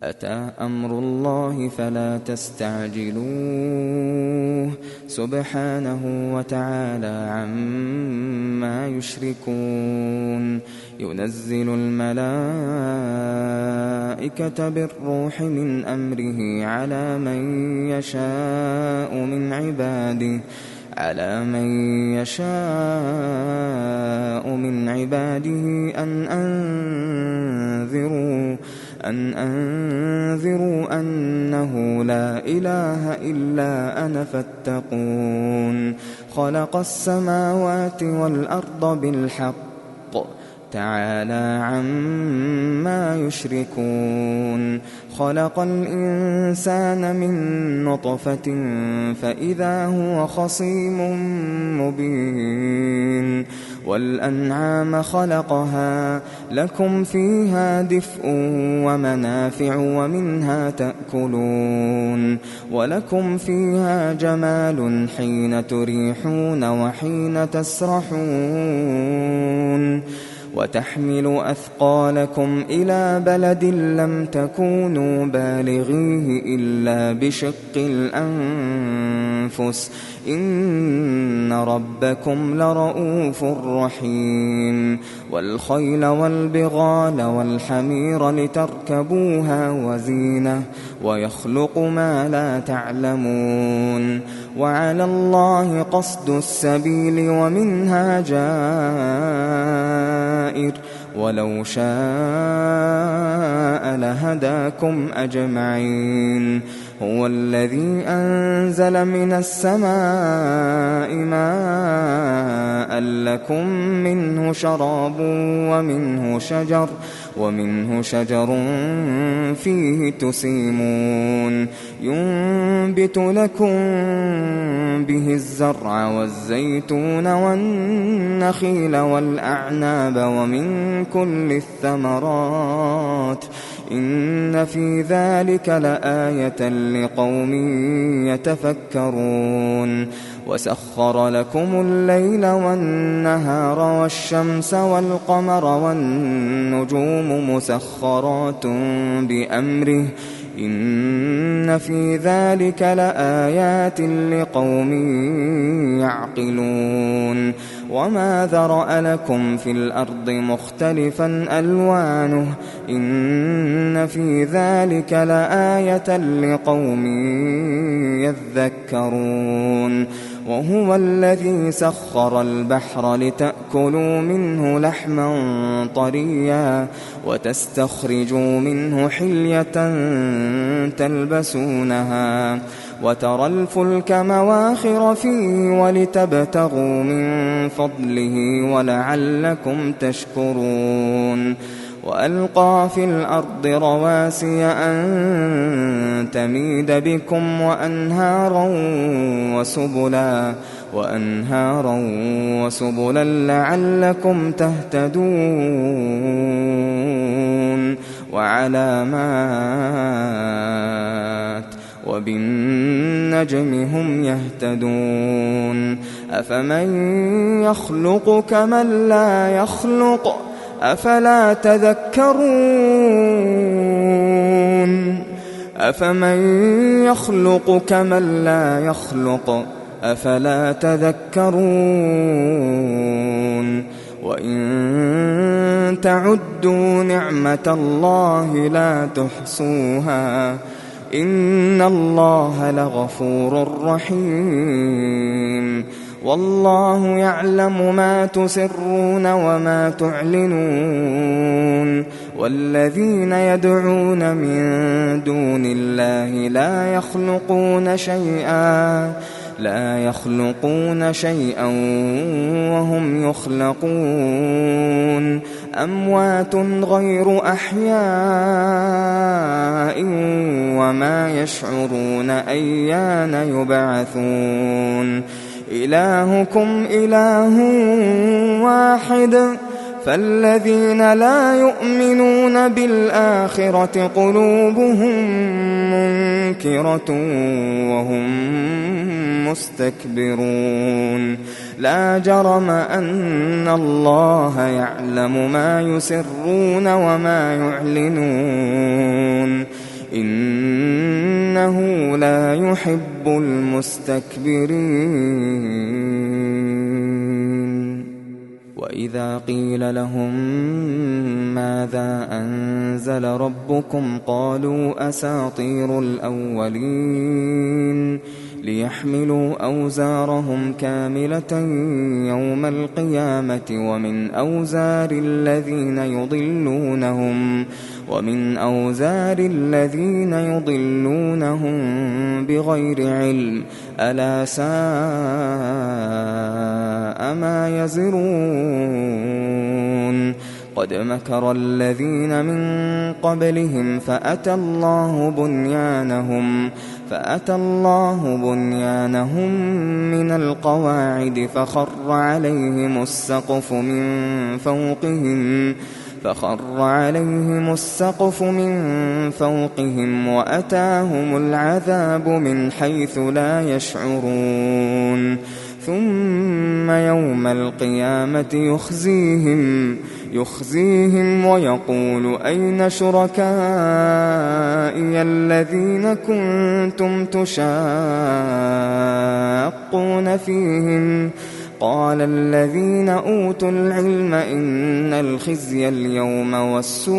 أتى أمر الله فلا تستعجلوه سبحانه وتعالى عما يشركون ينزل الملائكة بالروح من أمره على من يشاء من عباده أن أنذروا أنه لا إله إلا أنا فاتقون خلق السماوات والأرض بالحق تعالى عما يشركون خلق الإنسان من نطفة فإذا هو خصيم مبين والأنعام خلقها لكم فيها دفء ومنافع ومنها تأكلون ولكم فيها جمال حين تريحون وحين تسرحون وتحمل أثقالكم إلى بلد لم تكونوا بالغيه إلا بشق الأنفس إن ربكم لرؤوف رحيم والخيل والبغال والحمير لتركبوها وزينة ويخلق ما لا تعلمون وعلى الله قصد السبيل ومنها جائر ولو شاء لهداكم أجمعين هو الذي أنزل من السماء ماء لكم منه شراب ومنه شجر فيه تسيمون ينبت لكم به الزرع والزيتون والنخيل والأعناب ومن كل الثمرات إن في ذلك لآية لقوم يتفكرون وسخر لكم الليل والنهار والشمس والقمر والنجوم مسخرات بأمره إن في ذلك لآيات لقوم يعقلون وما ذرأ لكم في الأرض مختلفا ألوانه إن في ذلك لآية لقوم يذكرون وهو الذي سخر البحر لتأكلوا منه لحما طريا وتستخرجوا منه حلية تلبسونها وترى الفلك مواخر فيه ولتبتغوا من فضله ولعلكم تشكرون وألقى في الأرض رواسي أن تميد بكم وأنهارا وسبلا لعلكم تهتدون وعلامات وبالنجم هم يهتدون أفمن يخلق كمن لا يخلق أفلا تذكرون أفمن يخلق كمن لا يخلق أفلا تذكرون وإن تعدوا نعمة الله لا تحصوها إن الله لغفور رحيم والله يعلم ما تسرون وما تعلنون والذين يدعون من دون الله لا يخلقون شيئا وهم يخلقون أموات غير أحياء وما يشعرون أيان يبعثون إلهكم إله واحد فالذين لا يؤمنون بالآخرة قلوبهم منكرة وهم مستكبرون لا جرم أن الله يعلم ما يسرون وما يعلنون إنه لا يحب المستكبرين. وإذا قيل لهم ماذا أنزل ربكم قالوا أساطير الأولين ليحملوا أوزارهم كاملة يوم القيامة ومن أوزار الذين يضلونهم بغير علم ألا ساء ما يزرون. قد مكر الذين من قبلهم فأتى الله بنيانهم من القواعد فخر عليهم السقف من فوقهم وأتاهم العذاب من حيث لا يشعرون. ثم يوم القيامة يخزيهم ويقول أين شركائي الذين كنتم تشاقون فيهم قال الذين أوتوا العلم إن الخزي اليوم والسوء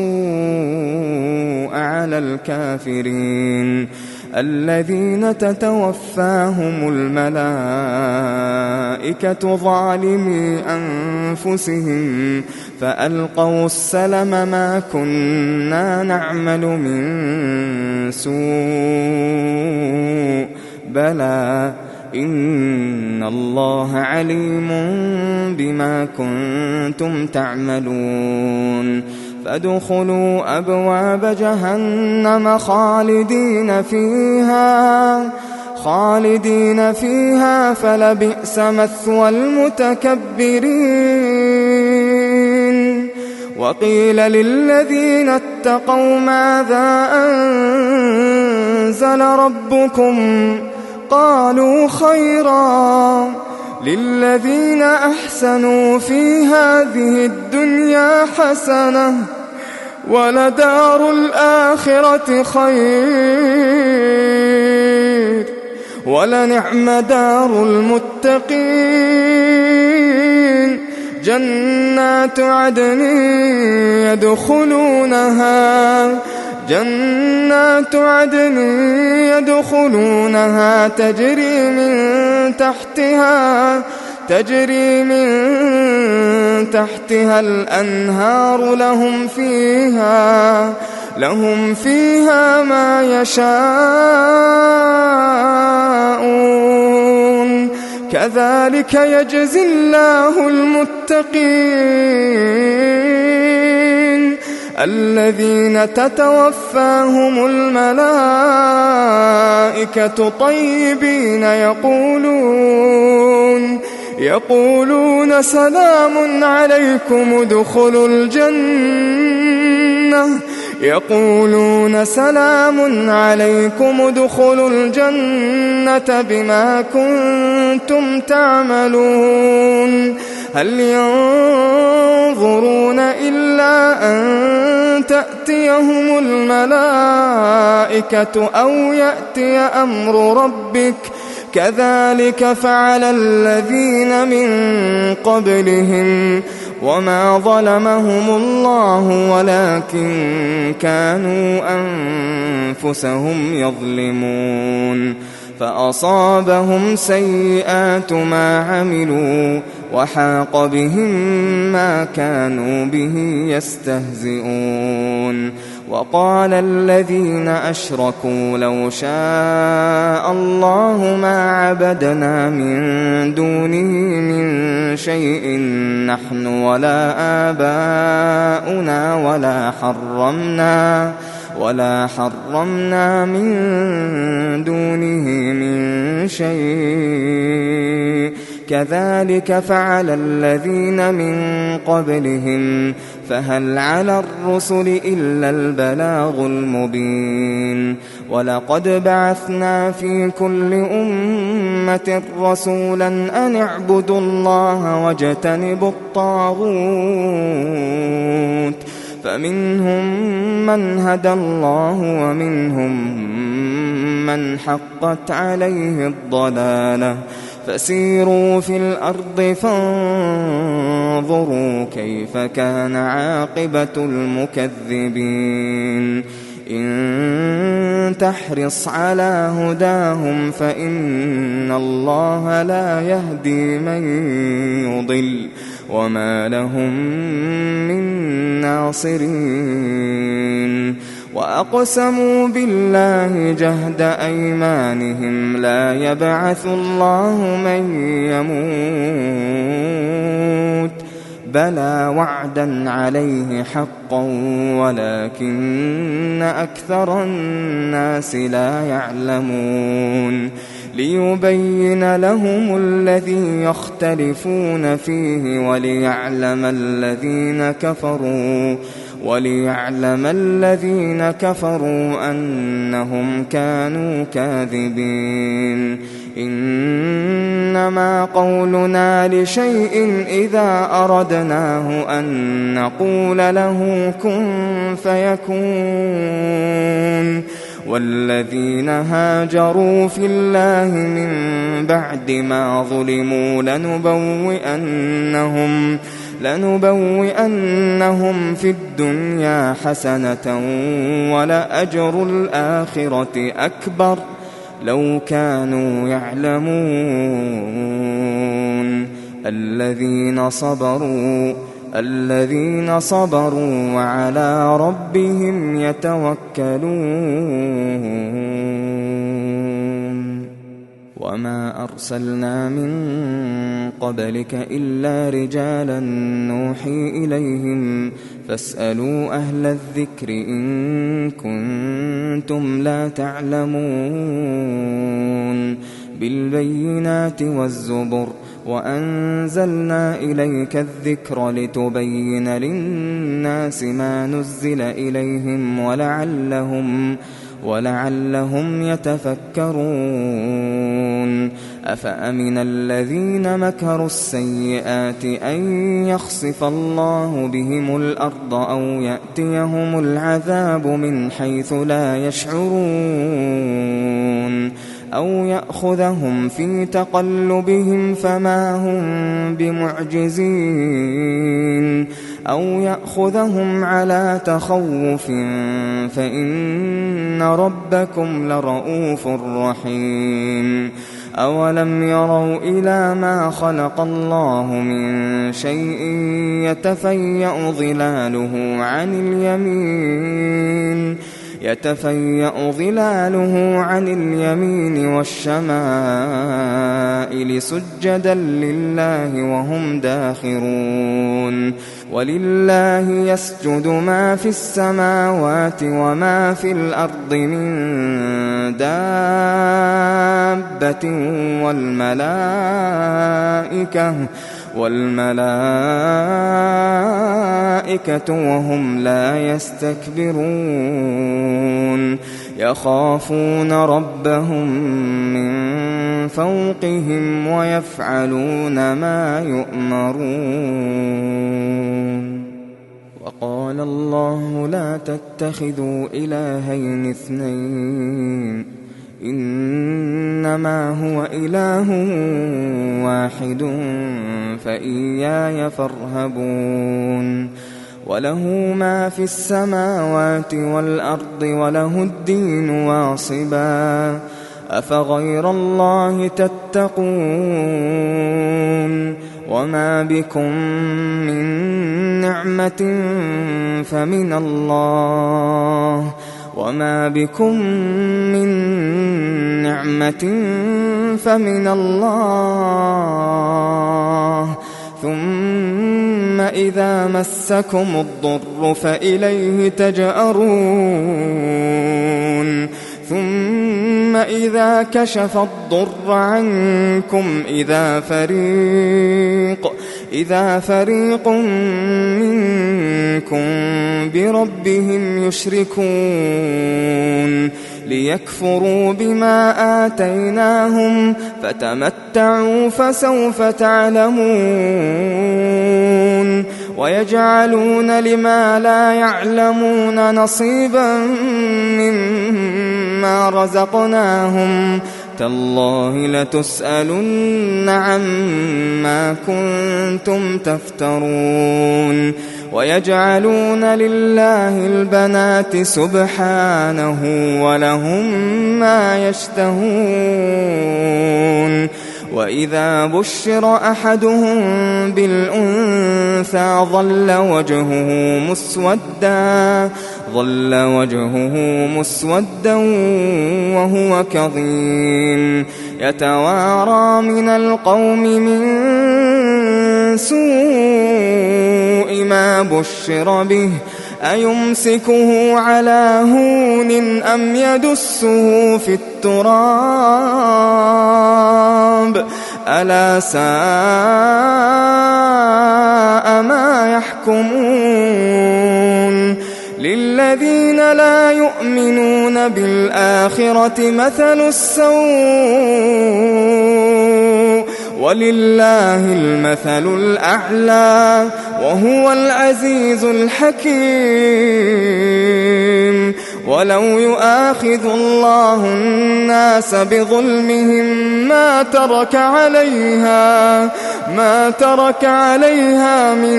على الكافرين الذين تتوفاهم الملائكة ظالمي أنفسهم فألقوا السلم ما كنا نعمل من سوء بلى إن الله عليم بما كنتم تعملون. فادخلوا أبواب جهنم خالدين فيها فلبئس مثوى المتكبرين. وقيل للذين اتقوا ماذا أنزل ربكم قالوا خيرا للذين أحسنوا في هذه الدنيا حسنة ولدار الآخرة خير ولنعم دار المتقين. جنات عدن يدخلونها تجري من تحتها الأنهار لهم فيها ما يشاءون كذلك يجزي الله المتقين الذين تتوفاهم الملائكة طيبين يقولون سلام عليكم ادخلوا الجنة بما كنتم تعملون. هل ينظرون إلا أن تأتيهم الملائكة أو يأتي أمر ربك كذلك فعل الذين من قبلهم وما ظلمهم الله ولكن كانوا أنفسهم يظلمون. فأصابهم سيئات ما عملوا وحاق بهم ما كانوا به يستهزئون. وقال الذين أشركوا لو شاء الله ما عبدنا من دونه من شيء نحن ولا آباؤنا ولا حرمنا من دونه من شيء كذلك فعل الذين من قبلهم فهل على الرسل إلا البلاغ المبين. ولقد بعثنا في كل أمة رسولا أن اعبدوا الله واجتنبوا الطاغوت فمنهم من هدى الله ومنهم من حقت عليه الضلالة فسيروا في الأرض فانظروا كيف كان عاقبة المكذبين إن تحرص على هداهم فإن الله لا يهدي من يضل وما لهم من ناصرين وأقسموا بالله جهد أيمانهم لا يبعث الله من يموت بلى وعدا عليه حقا ولكن أكثر الناس لا يعلمون ليبين لهم الذي يختلفون فيه وليعلم الذين كفروا أنهم كانوا كاذبين إنما قولنا لشيء إذا أردناه أن نقول له كن فيكون والذين هاجروا في الله من بعد ما ظلموا لنبوئنهم في الدنيا حسنة ولأجر الآخرة أكبر لو كانوا يعلمون الذين صبروا وعلى ربهم يتوكلون وما أرسلنا من قبلك إلا رجالا نوحي إليهم فاسألوا أهل الذكر إن كنتم لا تعلمون بالبينات والزبر وأنزلنا إليك الذكر لتبين للناس ما نزل إليهم ولعلهم يتفكرون أفأمن الذين مكروا السيئات أن يخسف الله بهم الأرض أو يأتيهم العذاب من حيث لا يشعرون أو يأخذهم في تقلبهم فما هم بمعجزين أو يأخذهم على تخوف فإن ربكم لرؤوف رحيم أولم يروا إلى ما خلق الله من شيء يتفيأ ظلاله عن اليمين والشمائل سجدا لله وهم داخرون ولله يسجد ما في السماوات وما في الأرض من دابة والملائكة وهم لا يستكبرون يخافون ربهم من فوقهم ويفعلون ما يؤمرون وقال الله لا تتخذوا إلهين اثنين إنما هو إله واحد فإياي فارهبون وله ما في السماوات والأرض وله الدين واصبا أفغير الله تتقون وما بكم من نعمة فمن الله ثم إذا مسكم الضر فإليه تجأرون ثم إذا كشف الضر عنكم إذا فريق منكم بربهم يشركون ليكفروا بما آتيناهم فتمتعوا فسوف تعلمون ويجعلون لما لا يعلمون نصيبا مما رزقناهم تالله لتسألن عما كنتم تفترون ويجعلون لله البنات سبحانه ولهم ما يشتهون وإذا بشر أحدهم بالأنثى ظل وجهه مسودا وهو كظيم يتوارى من القوم من سوء ما بشر به أيمسكه على هون أم يدسه في التراب ألا ساء ما يحكمون للذين لا يؤمنون بالآخرة مثل السوء ولله المثل الأعلى وهو العزيز الحكيم ولو يؤاخذ الله الناس بظلمهم ما ترك عليها من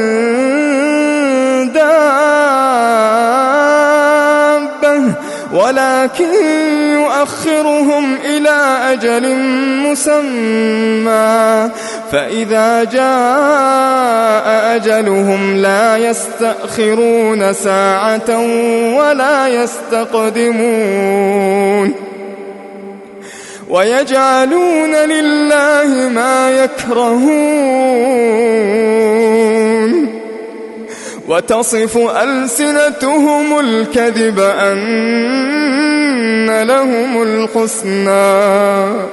دابة ولكن يؤخرهم إلى أجل مسمى فإذا جاء أجلهم لا يستأخرون ساعة ولا يستقدمون ويجعلون لله ما يكرهون وتصف ألسنتهم الكذب أن لهم الحسنى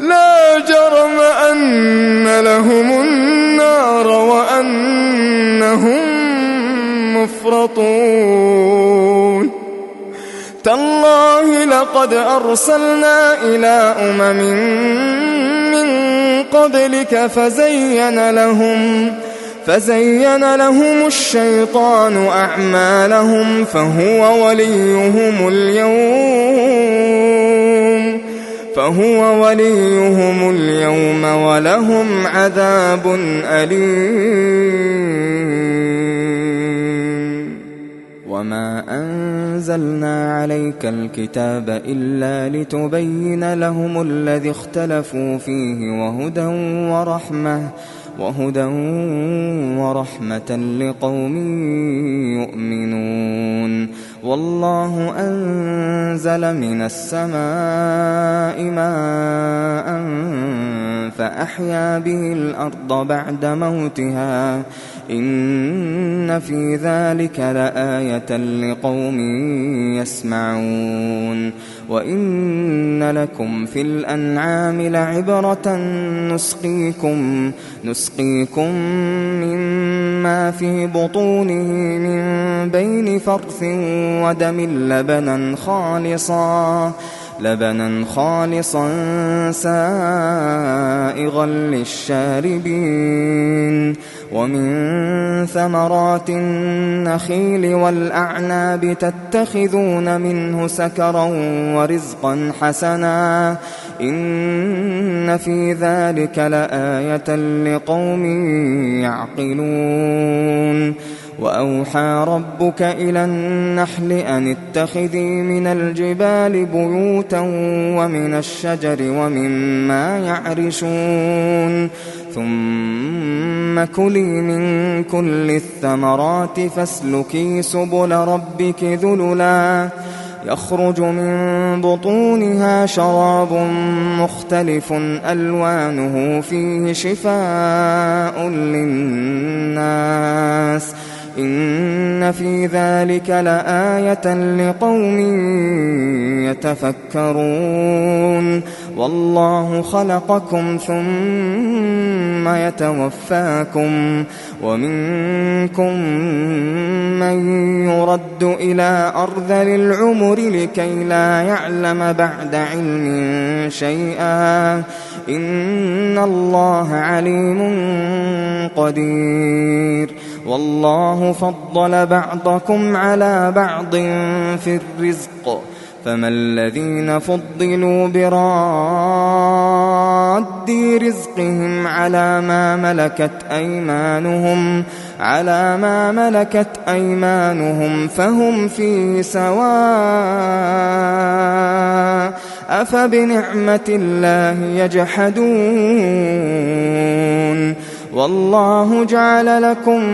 لا جرم أن لهم النار وأنهم مفرطون تالله لقد أرسلنا إلى أمم من قبلك فزين لهم الشيطان أعمالهم فهو وليهم اليوم ولهم عذاب أليم وما أنزلنا عليك الكتاب إلا لتبين لهم الذي اختلفوا فيه وهدى ورحمة لقوم يؤمنون والله أنزل من السماء ماء فأحيا به الأرض بعد موتها إن في ذلك لآية لقوم يسمعون وإن لكم في الأنعام لعبرة نسقيكم مما في بطونه من بين فرث ودم لبنا خالصا سائغا للشاربين ومن ثمرات النخيل والأعناب تتخذون منه سكرا ورزقا حسنا إن في ذلك لآية لقوم يعقلون وأوحى ربك إلى النحل أن اتخذي من الجبال بيوتا ومن الشجر ومما يعرشون ثم كلي من كل الثمرات فاسلكي سبل ربك ذللا يخرج من بطونها شراب مختلف ألوانه فيه شفاء للناس إن في ذلك لآية لقوم يتفكرون والله خلقكم ثم يتوفاكم ومنكم من يرد إلى أرذل العمر لكي لا يعلم بعد علم شيئا إن الله عليم قدير والله فضل بعضكم على بعض في الرزق فما الذين فضلوا براد رزقهم على ما ملكت أيمانهم فهم فيه سواء أفبنعمة الله يجحدون والله جعل لكم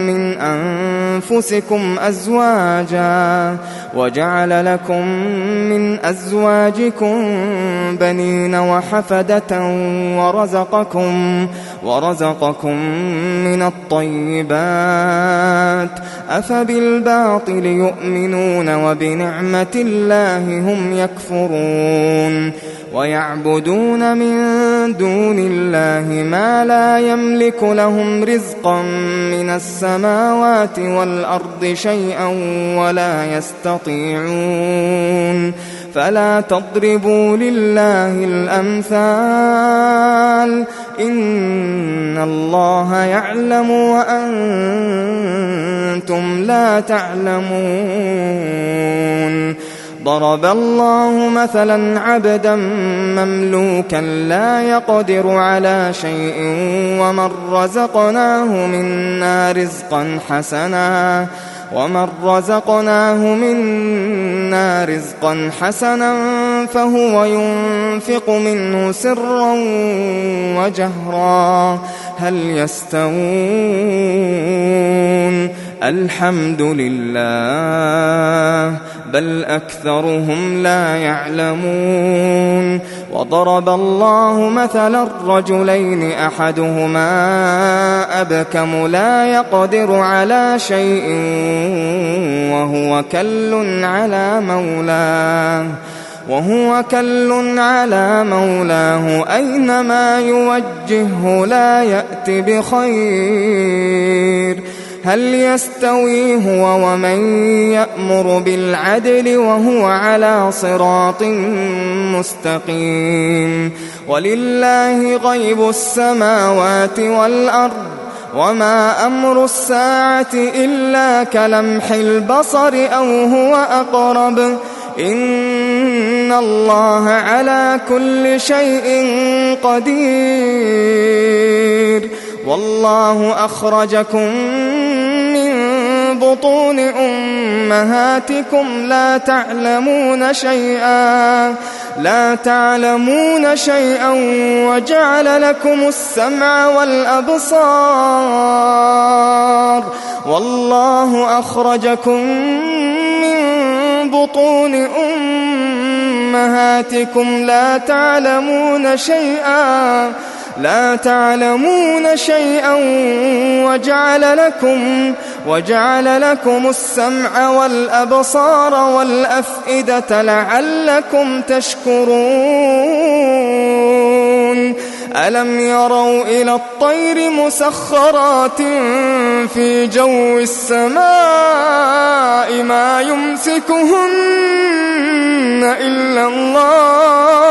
من أنفسكم أزواجا وجعل لكم من أزواجكم بنين وحفدة ورزقكم من الطيبات أفبالباطل يؤمنون وبنعمة الله هم يكفرون ويعبدون من دون الله ما لا يملك لهم رزقا من السماوات والأرض شيئا ولا يستطيعون فلا تضربوا لله الأمثال إن الله يعلم وأنتم لا تعلمون ضرب الله مثلا عبدا مملوكا لا يقدر على شيء ومن رزقناه منا رزقا حسنا فهو ينفق منه سرا وجهرا هل يستوون الحمد لله بل أكثرهم لا يعلمون وضرب الله مثلا الرجلين أحدهما أبكم لا يقدر على شيء وهو كل على مولاه أينما يوجهه لا يأت بخير هل يستوي هو ومن يأمر بالعدل وهو على صراط مستقيم ولله غيب السماوات والأرض وما أمر الساعة إلا كلمح البصر أو هو أقرب إن الله على كل شيء قدير والله أخرجكم من بطون أمهاتكم لا تعلمون شيئا وجعل لكم السمع والأبصار والله أخرجكم من بطون أمهاتكم لا تعلمون شيئا وجعل لكم السمع والأبصار والأفئدة لعلكم تشكرون ألم يروا إلى الطير مسخرات في جو السماء ما يمسكهن إلا الله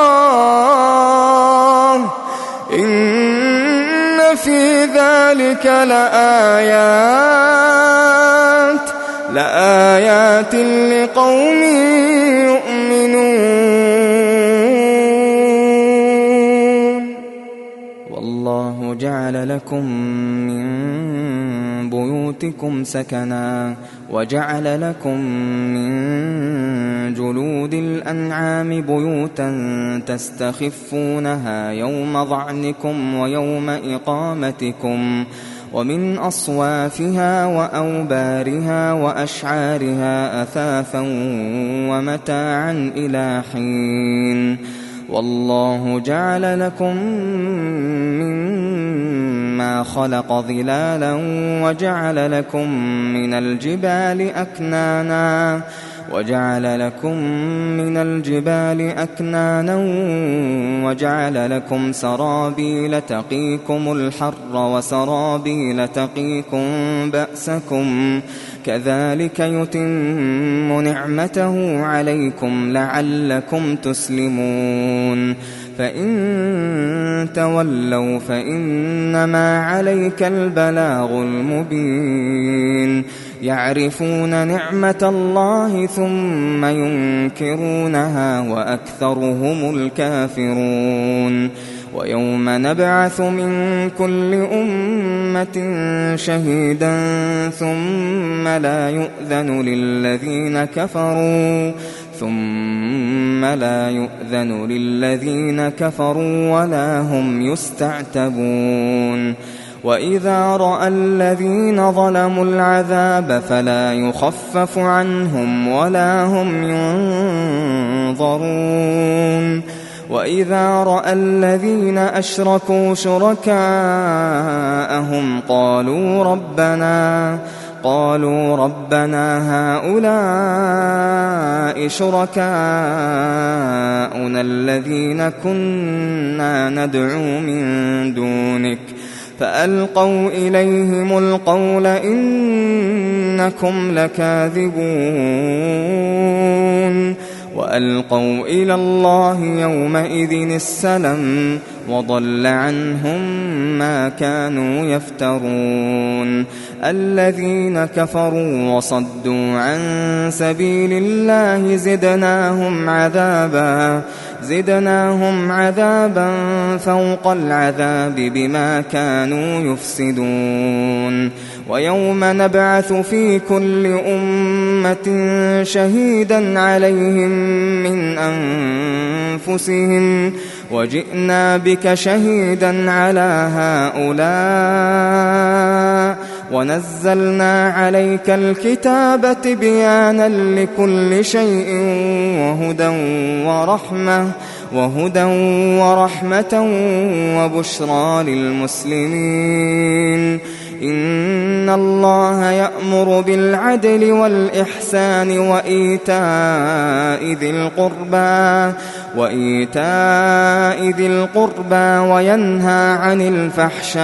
إن في ذلك لآيات لقوم يؤمنون والله جعل لكم من بيوتكم سكنا وجعل لكم من جلود الأنعام بيوتا تستخفونها يوم ظعنكم ويوم إقامتكم ومن أصوافها وأوبارها وأشعارها أثاثا ومتاعا إلى حين والله جعل لكم مما خلق ظلالا وجعل لكم من الجبال أكنانا وجعل لكم من الجبال أكنانا وجعل لكم سرابيل تقيكم الحر وسرابيل تقيكم بأسكم كذلك يتم نعمته عليكم لعلكم تسلمون فإن تولوا فإنما عليك البلاغ المبين يعرفون نعمة الله ثم ينكرونها وأكثرهم الكافرون ويوم نبعث من كل أمة شهيدا ثم لا يؤذن للذين كفروا ولا هم يستعتبون وإذا رأى الذين ظلموا العذاب فلا يخفف عنهم ولا هم ينظرون وإذا رأى الذين أشركوا شركاءهم قالوا ربنا هؤلاء شركاؤنا الذين كنا ندعو من دونك فألقوا إليهم القول إنكم لكاذبون وألقوا إلى الله يومئذ السلم وضل عنهم ما كانوا يفترون الذين كفروا وصدوا عن سبيل الله زدناهم عذابا فوق العذاب بما كانوا يفسدون ويوم نبعث في كل أمة شهيدا عليهم من أنفسهم وجئنا بك شهيدا على هؤلاء ونزلنا عليك الكتاب تبيانا لكل شيء وهدى ورحمة وبشرى للمسلمين إن الله يأمر بالعدل والإحسان وإيتاء ذي القربى وينهى عن الفحشاء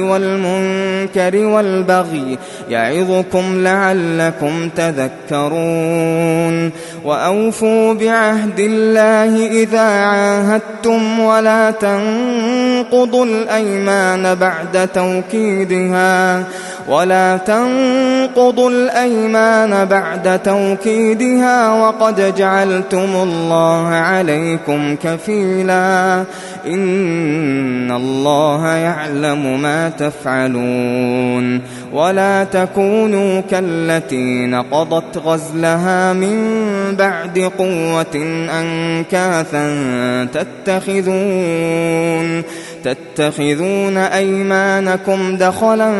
والمنكر والبغي يعظكم لعلكم تذكرون وأوفوا بعهد الله إذا عاهدتم ولا تنقضوا الأيمان بعد توكيدها وقد جعلتم الله عليكم كفيلا إن الله يعلم ما تفعلون ولا تكونوا كالتي نقضت غزلها من بعد قوة أنكاثا تتخذون أيمانكم دخلا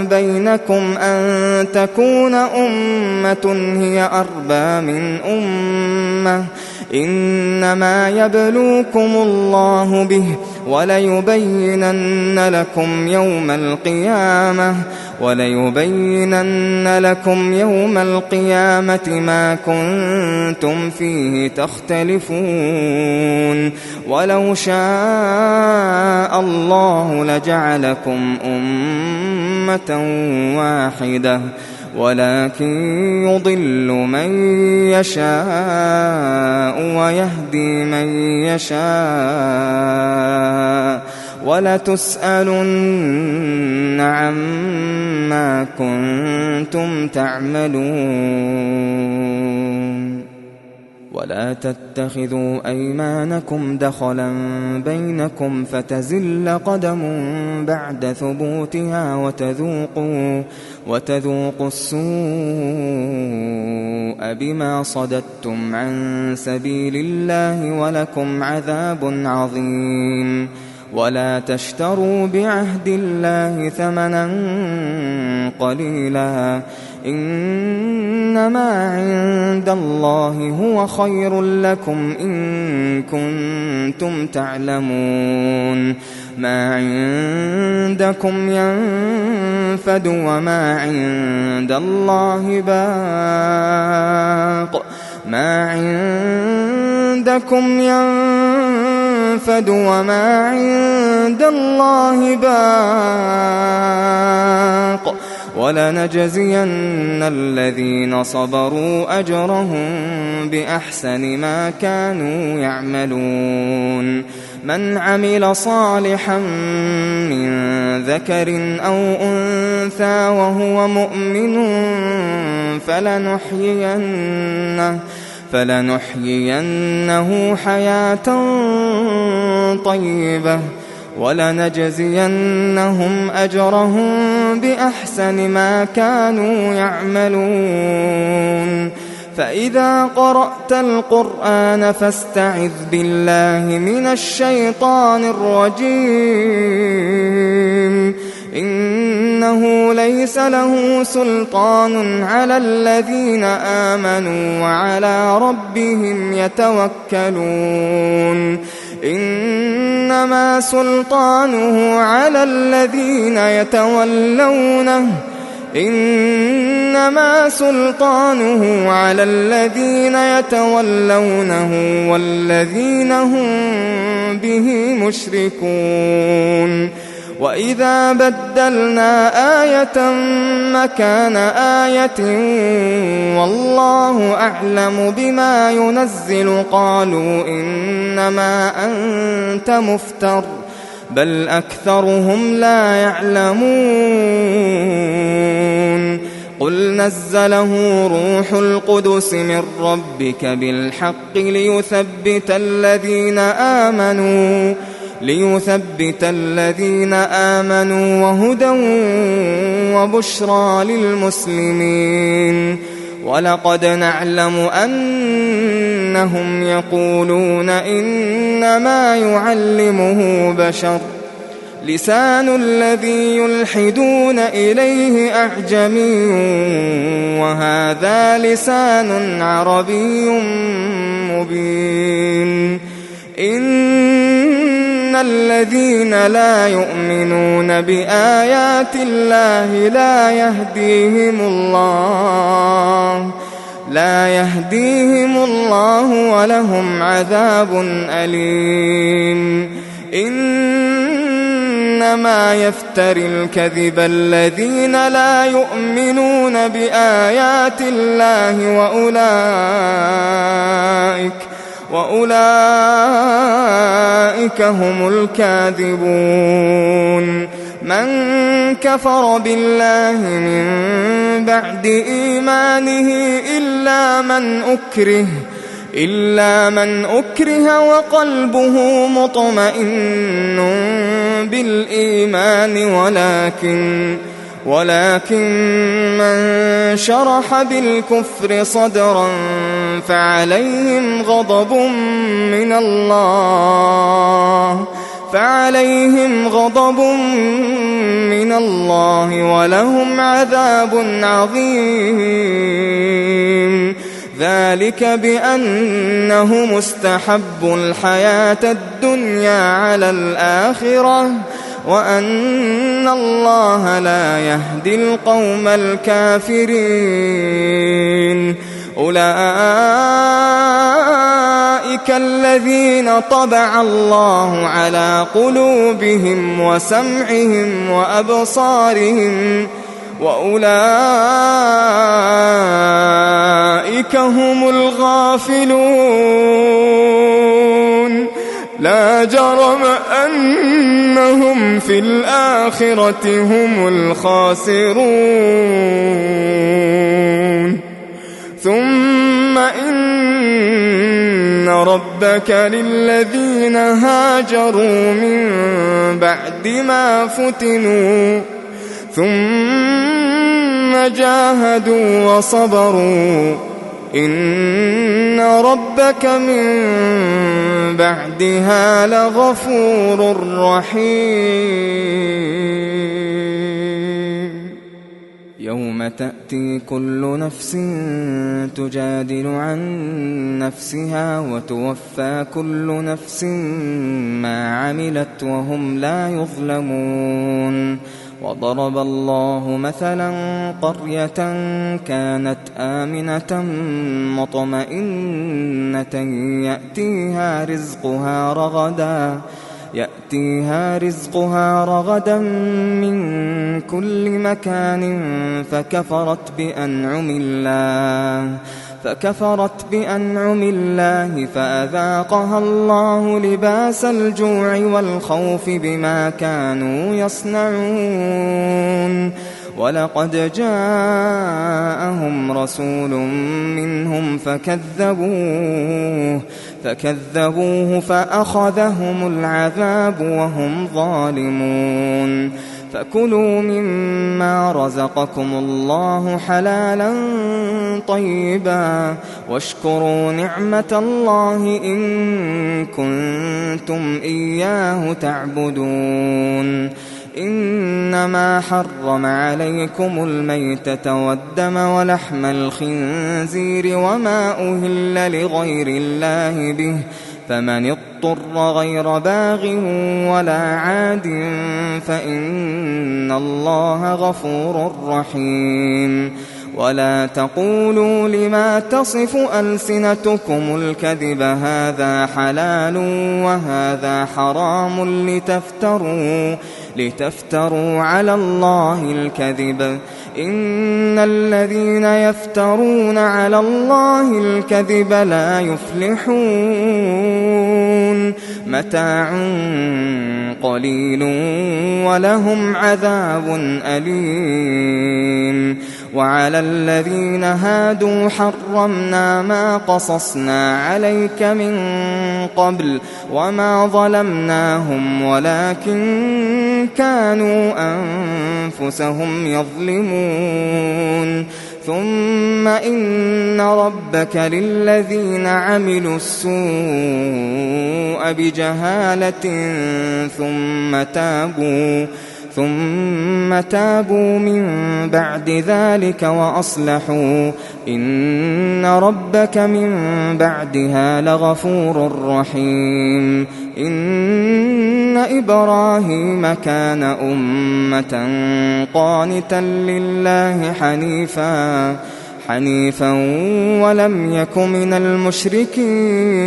بينكم أن تكون أمة هي أربى من أمة إنما يبلوكم الله به وليبينن لكم يوم القيامة ما كنتم فيه تختلفون ولو شاء الله لجعلكم أمة واحدة ولكن يضل من يشاء ويهدي من يشاء ولتسألن عما كنتم تعملون ولا تتخذوا أيمانكم دخلا بينكم فتزل قدم بعد ثبوتها وتذوقوا السوء بما صددتم عن سبيل الله ولكم عذاب عظيم ولا تشتروا بعهد الله ثمنا قليلا إنما عند الله هو خير لكم إن كنتم تعلمون ما عندكم ينفد وما عند الله باق ما عندكم ينفد وما عند الله باق ولنجزين الذين صبروا أجرهم بأحسن ما كانوا يعملون من عمل صالحا من ذكر أو أنثى وهو مؤمن فلنحيينه حياة طيبة ولنجزينهم أجرهم بأحسن ما كانوا يعملون فإذا قرأت القرآن فاستعذ بالله من الشيطان الرجيم إنه ليس له سلطان على الذين آمنوا وعلى ربهم يتوكلون إنما سلطانه على الذين يتولونه والذين هم به مشركون وإذا بدلنا آية مكان آية والله أعلم بما ينزل قالوا إنما أنت مفتر بل أكثرهم لا يعلمون قل نزله روح القدس من ربك بالحق ليثبت الذين آمنوا وهدى وبشرى للمسلمين ولقد نعلم أنهم يقولون إنما يعلمه بشر لسان الذي يلحدون إليه أعجمي وهذا لسان عربي مبين إن الذين لا يؤمنون بآيات الله لا يهديهم الله ولهم عذاب أليم إنما يفتري الكذب الذين لا يؤمنون بآيات الله وأولئك هم الكاذبون من كفر بالله من بعد إيمانه إلا من أكره وقلبه مطمئن بالإيمان ولكن من شرح بالكفر صدرا فعليهم غضب من الله ولهم عذاب عظيم ذلك بأنه مستحب الحياة الدنيا على الآخرة وأن الله لا يهدي القوم الكافرين أولئك الذين طبع الله على قلوبهم وسمعهم وأبصارهم وأولئك هم الغافلون لا جرم أنهم في الآخرة هم الخاسرون ثم إن ربك للذين هاجروا من بعد ما فتنوا ثم جاهدوا وصبروا إن ربك من بعدها لغفور رحيم يوم تأتي كل نفس تجادل عن نفسها وتوفى كل نفس ما عملت وهم لا يظلمون. وضرب الله مثلا قرية كانت آمنة مطمئنة يأتيها رزقها رغدا من كل مكان فكفرت بأنعم الله فأذاقها الله لباس الجوع والخوف بما كانوا يصنعون. ولقد جاءهم رسول منهم فكذبوه فأخذهم العذاب وهم ظالمون. فكلوا مما رزقكم الله حلالا طيبا واشكروا نعمة الله إن كنتم إياه تعبدون. إنما حرم عليكم الميتة والدم ولحم الخنزير وما أهل لغير الله به فمن اضطر غير باغ ولا عاد فإن الله غفور رحيم. ولا تقولوا لما تصف ألسنتكم الكذب هذا حلال وهذا حرام لتفتروا على الله الكذب. إن الذين يفترون على الله الكذب لا يفلحون. متاع قليل ولهم عذاب أليم. وعلى الذين هادوا حرمنا ما قصصنا عليك من قبل وما ظلمناهم ولكن كانوا أنفسهم يظلمون. ثم إن ربك للذين عملوا السوء بجهالة ثم تابوا من بعد ذلك وأصلحوا إن ربك من بعدها لغفور رحيم. إن إبراهيم كان أمة قانتا لله حنيفا ولم يك من المشركين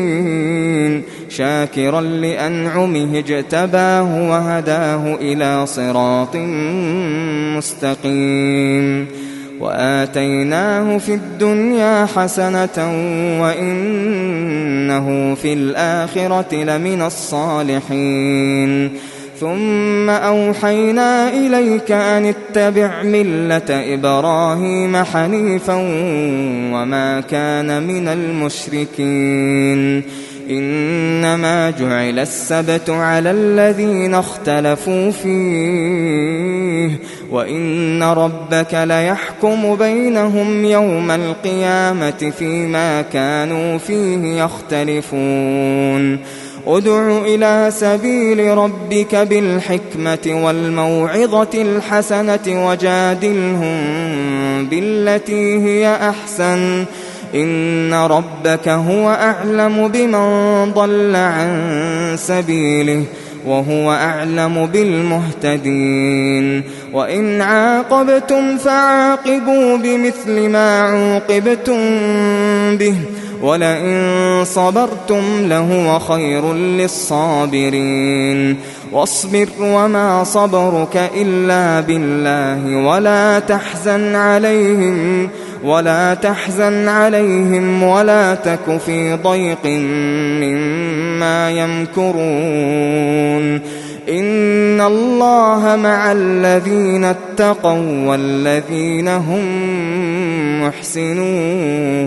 شاكرا لأنعمه اجتباه وهداه إلى صراط مستقيم. وآتيناه في الدنيا حسنة وإنه في الآخرة لمن الصالحين. ثم أوحينا إليك أن اتبع ملة إبراهيم حنيفا وما كان من المشركين. إنما جعل السبت على الذين اختلفوا فيه وإن ربك ليحكم بينهم يوم القيامة فيما كانوا فيه يختلفون. ادع إلى سبيل ربك بالحكمة والموعظة الحسنة وجادلهم بالتي هي أحسن إن ربك هو أعلم بمن ضل عن سبيله وهو أعلم بالمهتدين. وإن عاقبتم فعاقبوا بمثل ما عوقبتم به ولئن صبرتم لهو خير للصابرين. واصبر وما صبرك إلا بالله ولا تحزن عليهم ولا تك في ضيق مما يمكرون. إن الله مع الذين اتقوا والذين هم محسنون.